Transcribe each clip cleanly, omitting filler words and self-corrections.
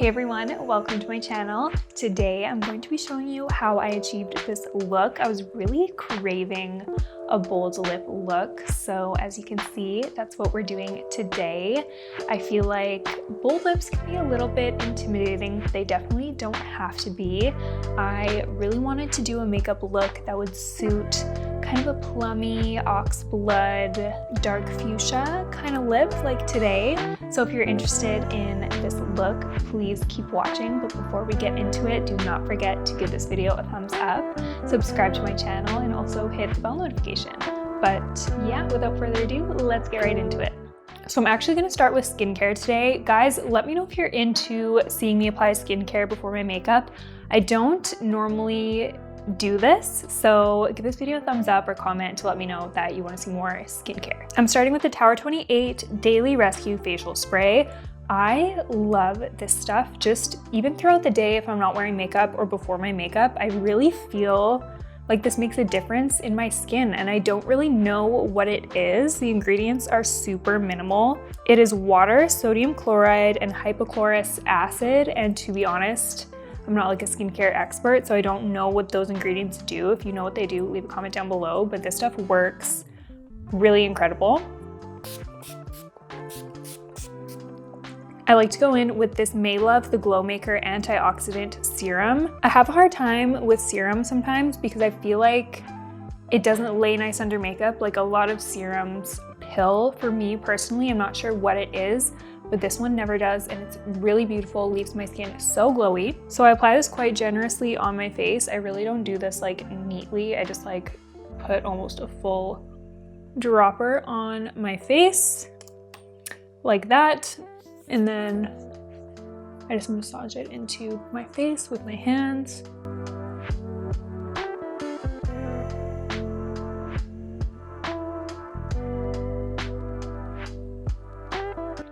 Hey everyone, welcome to my channel. Today I'm going to be showing you how I achieved this look. I was really craving a bold lip look, so as you can see, that's what we're doing today. I feel like bold lips can be a little bit intimidating, but they definitely don't have to be. I really wanted to do a makeup look that would suit kind of a plummy, ox blood, dark fuchsia kind of lip like today. So if you're interested in this look, please keep watching. But before we get into it, do not forget to give this video a thumbs up, subscribe to my channel, and also hit the bell notification. But yeah, without further ado, let's get right into it. So I'm actually going to start with skincare today. Guys, let me know if you're into seeing me apply skincare before my makeup. I don't normally do this, so give this video a thumbs up or comment to let me know that you want to see more skincare. I'm starting with the Tower 28 Daily Rescue Facial Spray. I love this stuff, just even throughout the day if I'm not wearing makeup or before my makeup. I really feel like this makes a difference in my skin, and I don't really know what it is. The ingredients are super minimal. It is water, sodium chloride, and hypochlorous acid, and to be honest, I'm not like a skincare expert, so I don't know what those ingredients do. If you know what they do, leave a comment down below, but this stuff works really incredible. I like to go in with this Maylove the Glow Maker Antioxidant Serum. I have a hard time with serum sometimes because I feel like it doesn't lay nice under makeup. Like a lot of serums pill for me personally. I'm not sure what it is, but this one never does, and it's really beautiful, leaves my skin so glowy. So I apply this quite generously on my face. I really don't do this like neatly. I just like put almost a full dropper on my face like that. And then I just massage it into my face with my hands.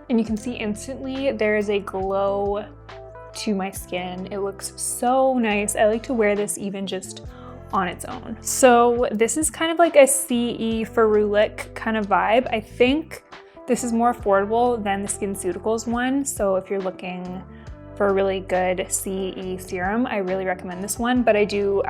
And you can see instantly there is a glow to my skin. It looks so nice. I like to wear this even just on its own. So this is kind of like a CE Ferulic kind of vibe. I think this is more affordable than the SkinCeuticals one. So if you're looking for a really good CE serum, I really recommend this one, but I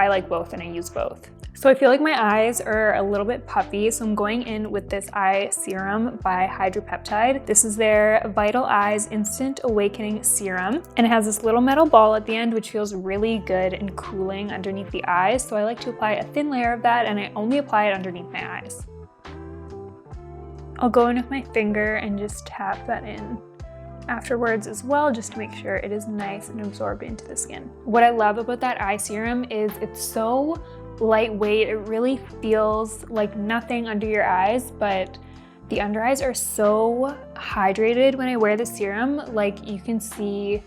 like both and I use both. So I feel like my eyes are a little bit puffy, so I'm going in with this eye serum by Hydropeptide. This is their Vital Eyes Instant Awakening Serum, and it has this little metal ball at the end, which feels really good and cooling underneath the eyes. So I like to apply a thin layer of that, and I only apply it underneath my eyes. I'll go in with my finger and just tap that in afterwards as well, just to make sure it is nice and absorbed into the skin. What I love about that eye serum is it's so lightweight. It really feels like nothing under your eyes, but the under eyes are so hydrated when I wear the serum. Like you can see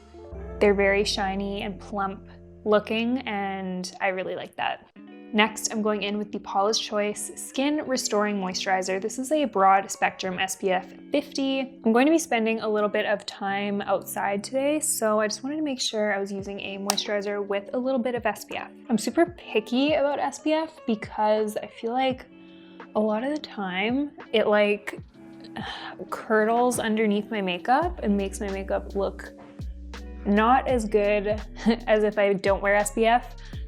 they're very shiny and plump looking, and I really like that. Next, I'm going in with the Paula's Choice Skin Restoring Moisturizer. This is a broad spectrum SPF 50. I'm going to be spending a little bit of time outside today, so I just wanted to make sure I was using a moisturizer with a little bit of SPF. I'm super picky about SPF because I feel like a lot of the time it like curdles underneath my makeup and makes my makeup look not as good as if I don't wear SPF.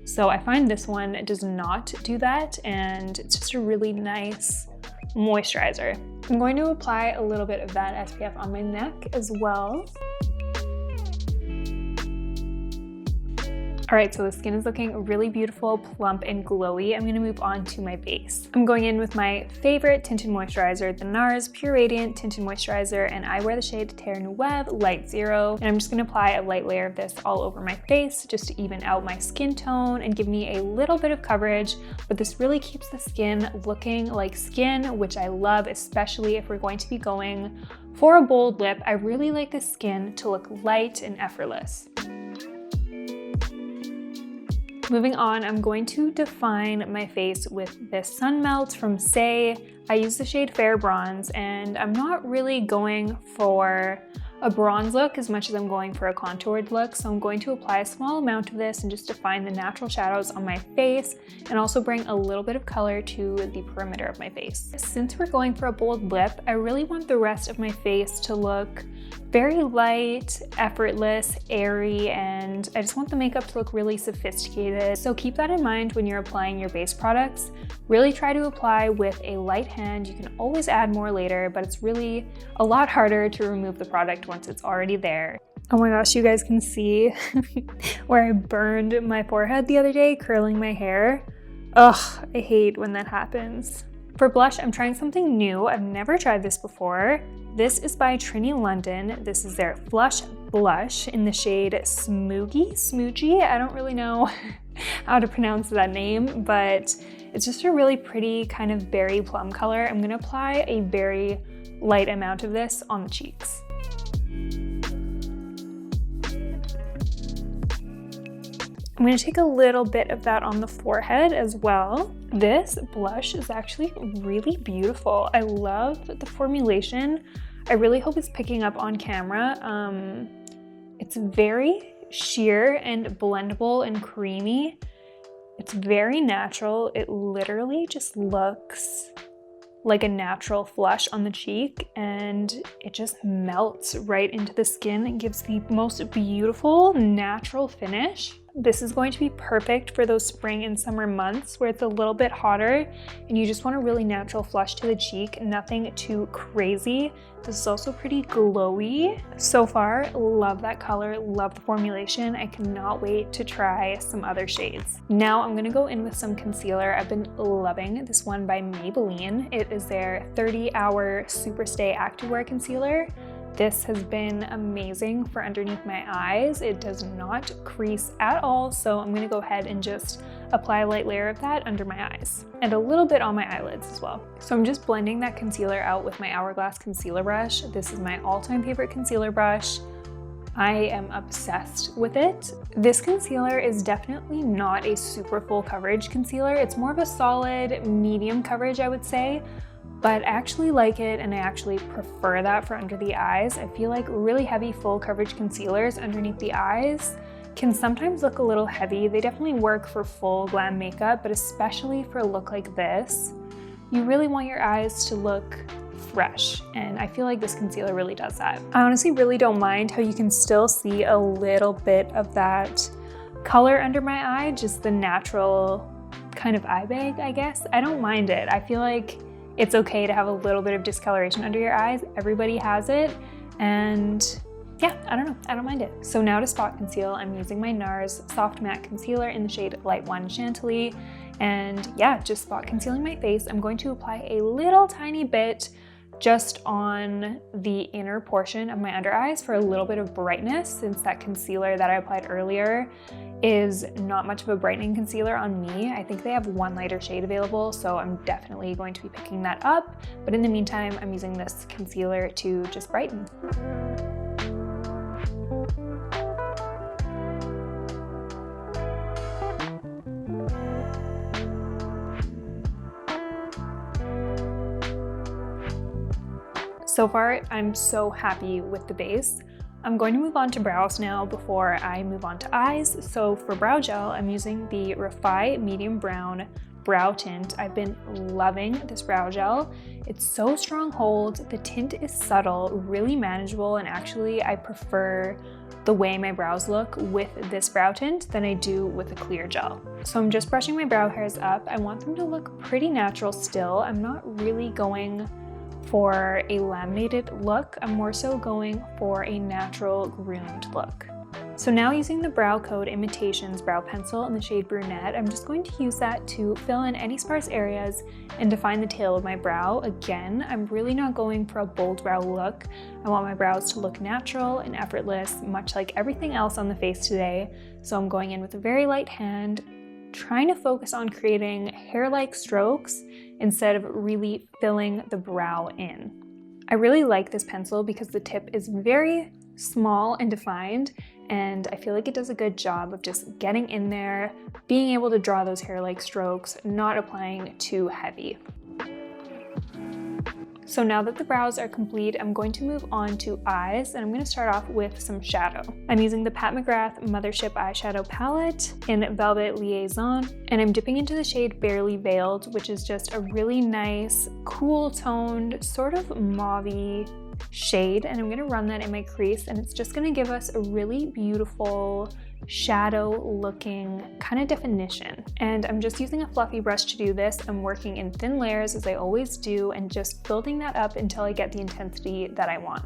So I find this one does not do that, and it's just a really nice moisturizer. I'm going to apply a little bit of that SPF on my neck as well. All right, so the skin is looking really beautiful, plump, and glowy. I'm gonna move on to my base. I'm going in with my favorite tinted moisturizer, the NARS Pure Radiant Tinted Moisturizer, and I wear the shade Terre Nueve Light Zero. And I'm just gonna apply a light layer of this all over my face just to even out my skin tone and give me a little bit of coverage, but this really keeps the skin looking like skin, which I love, especially if we're going to be going for a bold lip. I really like the skin to look light and effortless. Moving on, I'm going to define my face with this Sun Melt from Say. I use the shade Fair Bronze, and I'm not really going for a bronze look as much as I'm going for a contoured look. So I'm going to apply a small amount of this and just define the natural shadows on my face and also bring a little bit of color to the perimeter of my face. Since we're going for a bold lip, I really want the rest of my face to look very light, effortless, airy, and I just want the makeup to look really sophisticated. So keep that in mind when you're applying your base products. Really try to apply with a light hand. You can always add more later, but it's really a lot harder to remove the product once it's already there. Oh my gosh, you guys can see where I burned my forehead the other day curling my hair. Ugh, I hate when that happens. For blush, I'm trying something new. I've never tried this before. This is by Trini London. This is their Flush Blush in the shade Smoogie? I don't really know how to pronounce that name, but it's just a really pretty kind of berry plum color. I'm gonna apply a very light amount of this on the cheeks. I'm going to take a little bit of that on the forehead as well. This blush is actually really beautiful. I love the formulation. I really hope it's picking up on camera. It's very sheer and blendable and creamy. It's very natural. It literally just looks like a natural flush on the cheek, and it just melts right into the skin and gives the most beautiful natural finish. This is going to be perfect for those spring and summer months where it's a little bit hotter and you just want a really natural flush to the cheek, nothing too crazy. This is also pretty glowy. So far, love that color, love the formulation. I cannot wait to try some other shades. Now I'm gonna go in with some concealer. I've been loving this one by Maybelline. It is their 30-hour Superstay Activewear Concealer. This has been amazing for underneath my eyes. It does not crease at all, so I'm gonna go ahead and just apply a light layer of that under my eyes and a little bit on my eyelids as well. So I'm just blending that concealer out with my Hourglass concealer brush. This is my all-time favorite concealer brush. I am obsessed with it. This concealer is definitely not a super full coverage concealer. It's more of a solid medium coverage, I would say. But I actually like it, and I actually prefer that for under the eyes. I feel like really heavy full coverage concealers underneath the eyes can sometimes look a little heavy. They definitely work for full glam makeup, but especially for a look like this, you really want your eyes to look fresh, and I feel like this concealer really does that. I honestly really don't mind how you can still see a little bit of that color under my eye, just the natural kind of eye bag, I guess. I don't mind it. I feel like it's okay to have a little bit of discoloration under your eyes. Everybody has it, and yeah, I don't know, I don't mind it. So now to spot conceal, I'm using my NARS Soft Matte Concealer in the shade Light 1 Chantilly, and yeah, just spot concealing my face. I'm going to apply a little tiny bit just on the inner portion of my under eyes for a little bit of brightness, since that concealer that I applied earlier is not much of a brightening concealer on me. I think they have one lighter shade available, so I'm definitely going to be picking that up. But in the meantime, I'm using this concealer to just brighten. So far, I'm so happy with the base. I'm going to move on to brows now before I move on to eyes. So for brow gel, I'm using the Refi Medium Brown Brow Tint. I've been loving this brow gel. It's so strong hold, the tint is subtle, really manageable, and actually I prefer the way my brows look with this brow tint than I do with a clear gel. So I'm just brushing my brow hairs up. I want them to look pretty natural still. I'm not really going for a laminated look. I'm more so going for a natural groomed look. So now using the Brow Code Imitations brow pencil in the shade Brunette, I'm just going to use that to fill in any sparse areas and define the tail of my brow. Again, I'm really not going for a bold brow look. I want my brows to look natural and effortless, much like everything else on the face today. So I'm going in with a very light hand, trying to focus on creating hair-like strokes instead of really filling the brow in. I really like this pencil because the tip is very small and defined, and I feel like it does a good job of just getting in there, being able to draw those hair-like strokes, not applying too heavy. So now that the brows are complete, I'm going to move on to eyes, and I'm going to start off with some shadow. I'm using the PatMcGrath Mothership Eyeshadow Palette in Velvet Liaison, and I'm dipping into the shade Barely Veiled, which is just a really nice, cool toned, sort of mauve-y shade, and I'm going to run that in my crease, and it's just going to give us a really beautiful shadow looking kind of definition. And I'm just using a fluffy brush to do this. I'm working in thin layers as I always do and just building that up until I get the intensity that I want.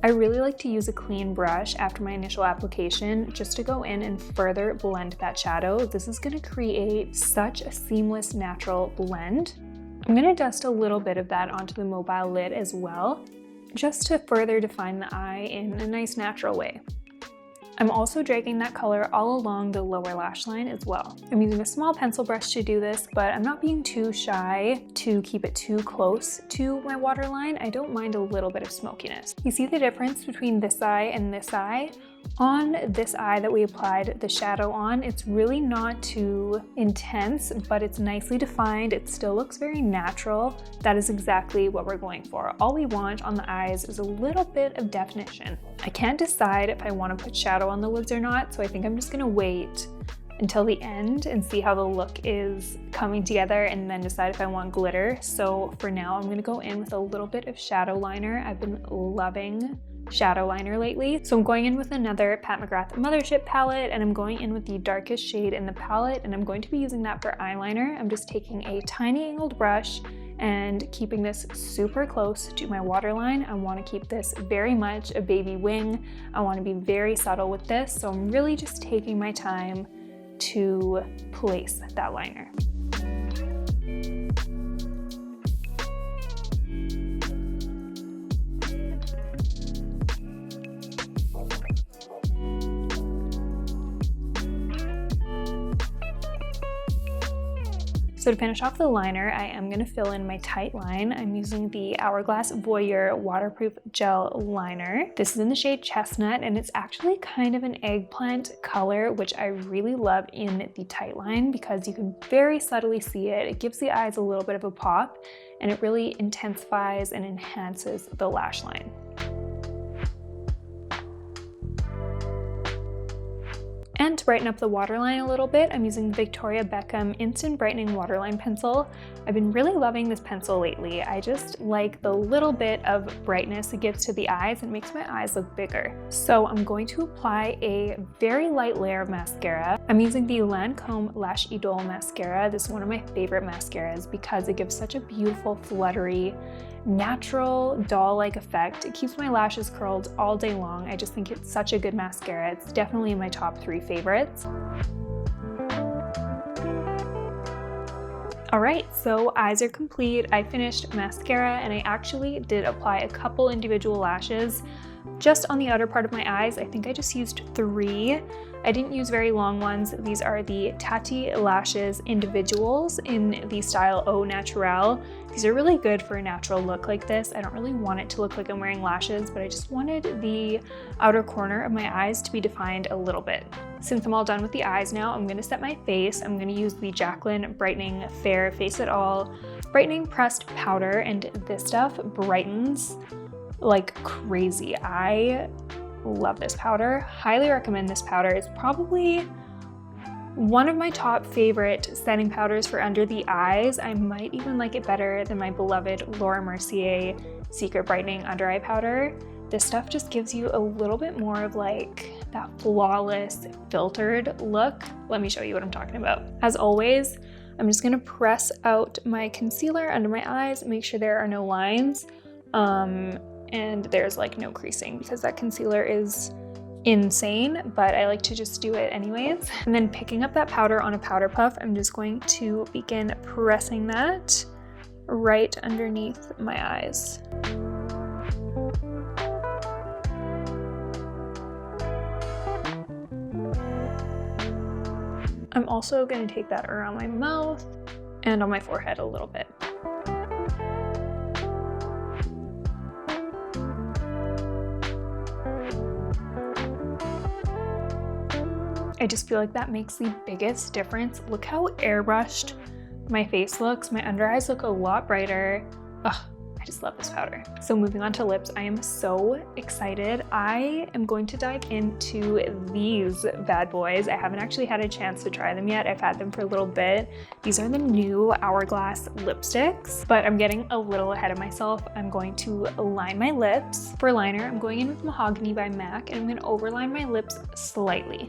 I really like to use a clean brush after my initial application just to go in and further blend that shadow. This is going to create such a seamless, natural blend. I'm going to dust a little bit of that onto the mobile lid as well, just to further define the eye in a nice natural way. I'm also dragging that color all along the lower lash line as well. I'm using a small pencil brush to do this, but I'm not being too shy to keep it too close to my waterline. I don't mind a little bit of smokiness. You see the difference between this eye and this eye? On this eye that we applied the shadow on, it's really not too intense, but it's nicely defined. It still looks very natural. That is exactly what we're going for. All we want on the eyes is a little bit of definition. I can't decide if I want to put shadow on the lids or not, so I think I'm just gonna wait until the end and see how the look is coming together and then decide if I want glitter. So for now, I'm gonna go in with a little bit of shadow liner. I've been loving shadow liner lately. So I'm going in with another PatMcGrath Mothership palette, and I'm going in with the darkest shade in the palette, and I'm going to be using that for eyeliner. I'm just taking a tiny angled brush and keeping this super close to my waterline. I want to keep this very much a baby wing. I want to be very subtle with this, so I'm really just taking my time to place that liner. So to finish off the liner, I am going to fill in my tight line. I'm using the Hourglass Voyeur Waterproof Gel Liner. This is in the shade Chestnut, and it's actually kind of an eggplant color, which I really love in the tight line because you can very subtly see it. It gives the eyes a little bit of a pop, and it really intensifies and enhances the lash line. And to brighten up the waterline a little bit, I'm using the Victoria Beckham Instant Brightening Waterline Pencil. I've been really loving this pencil lately. I just like the little bit of brightness it gives to the eyes and makes my eyes look bigger. So I'm going to apply a very light layer of mascara. I'm using the Lancome Lash Idole Mascara. This is one of my favorite mascaras because it gives such a beautiful, fluttery, natural, doll-like effect. It keeps my lashes curled all day long. I just think it's such a good mascara. It's definitely in my top 3 favorites. All right, so eyes are complete. I finished mascara, and I actually did apply a couple individual lashes just on the outer part of my eyes. I think I just used 3. I didn't use very long ones. These are the Tati Lashes Individuals in the style Au Naturel. These are really good for a natural look like this. I don't really want it to look like I'm wearing lashes, but I just wanted the outer corner of my eyes to be defined a little bit. Since I'm all done with the eyes now, I'm gonna set my face. I'm gonna use the Jaclyn Brightening Fair Face It All Brightening Pressed Powder, and this stuff brightens like crazy. I love this powder. Highly recommend this powder. It's probably one of my top favorite setting powders for under the eyes. I might even like it better than my beloved Laura Mercier Secret Brightening Under Eye Powder. This stuff just gives you a little bit more of like that flawless filtered look. Let me show you what I'm talking about. As always, I'm just gonna press out my concealer under my eyes, make sure there are no lines. And there's like no creasing because that concealer is insane, but I like to just do it anyways. And then picking up that powder on a powder puff, I'm just going to begin pressing that right underneath my eyes. I'm also going to take that around my mouth and on my forehead a little bit. I just feel like that makes the biggest difference. Look how airbrushed my face looks. My under eyes look a lot brighter. Ugh, I I just love this powder. So moving on to lips, I am so excited. I am going to dive into these bad boys. I haven't actually had a chance to try them yet. I've had them for a little bit. These are the new Hourglass lipsticks, but I'm getting a little ahead of myself. I'm going to line my lips. For liner, I'm going in with Mahogany by MAC, and I'm going to overline my lips slightly.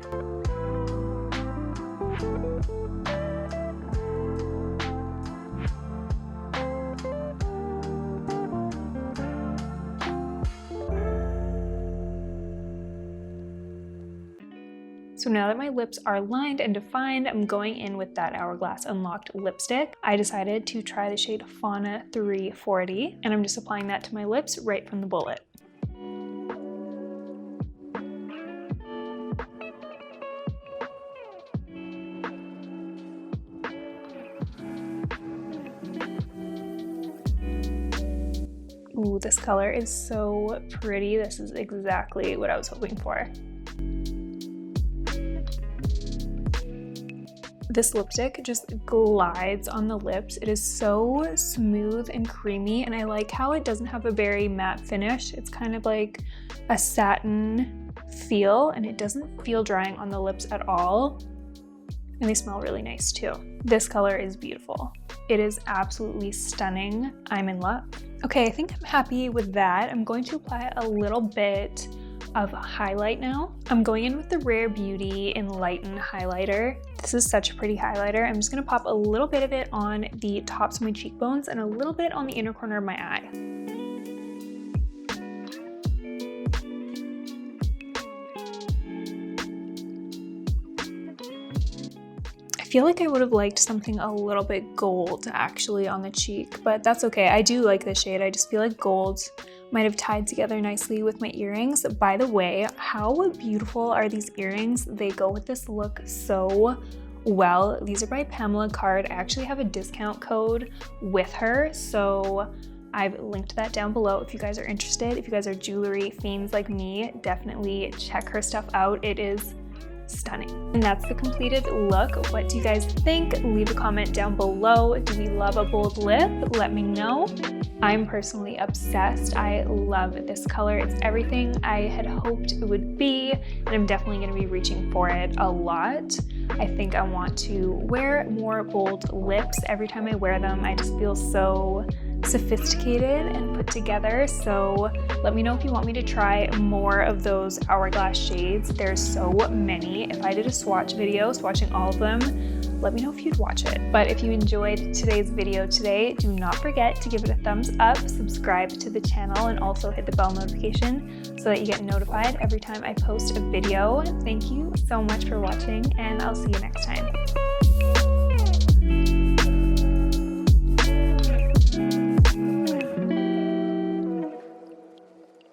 So now that my lips are lined and defined, I'm going in with that Hourglass Unlocked lipstick. I decided to try the shade Fauna 340, and I'm just applying that to my lips right from the bullet. Ooh, this color is so pretty. This is exactly what I was hoping for. This lipstick just glides on the lips. It is so smooth and creamy, and I like how it doesn't have a very matte finish. It's kind of like a satin feel, and it doesn't feel drying on the lips at all. And they smell really nice too. This color is beautiful. It is absolutely stunning. I'm in love. Okay, I think I'm happy with that. I'm going to apply a little bit of highlight now. I'm going in with the Rare Beauty Enlighten highlighter. This is such a pretty highlighter. I'm just gonna pop a little bit of it on the tops of my cheekbones and a little bit on the inner corner of my eye. I feel like I would have liked something a little bit gold actually on the cheek, but that's okay. I do like this shade. I just feel like gold might have tied together nicely with my earrings. By the way, how beautiful are these earrings? They go with this look so well. These are by Pamela Card. I actually have a discount code with her, so I've linked that down below if you guys are interested. If you guys are jewelry fiends like me, definitely check her stuff out. It is stunning. And that's the completed look. What do you guys think? Leave a comment down below. Do we love a bold lip? Let me know. I'm personally obsessed. I love this color. It's everything I had hoped it would be, and I'm definitely going to be reaching for it a lot. I think I want to wear more bold lips. Every time I wear them, I just feel so sophisticated and put together. So let me know if you want me to try more of those Hourglass shades. There's so many. If I did a swatch video swatching all of them, let me know if you'd watch it. But if you enjoyed today's video today, do not forget to give it a thumbs up, subscribe to the channel, and also hit the bell notification so that you get notified every time I post a video. Thank you so much for watching, and I'll see you next time.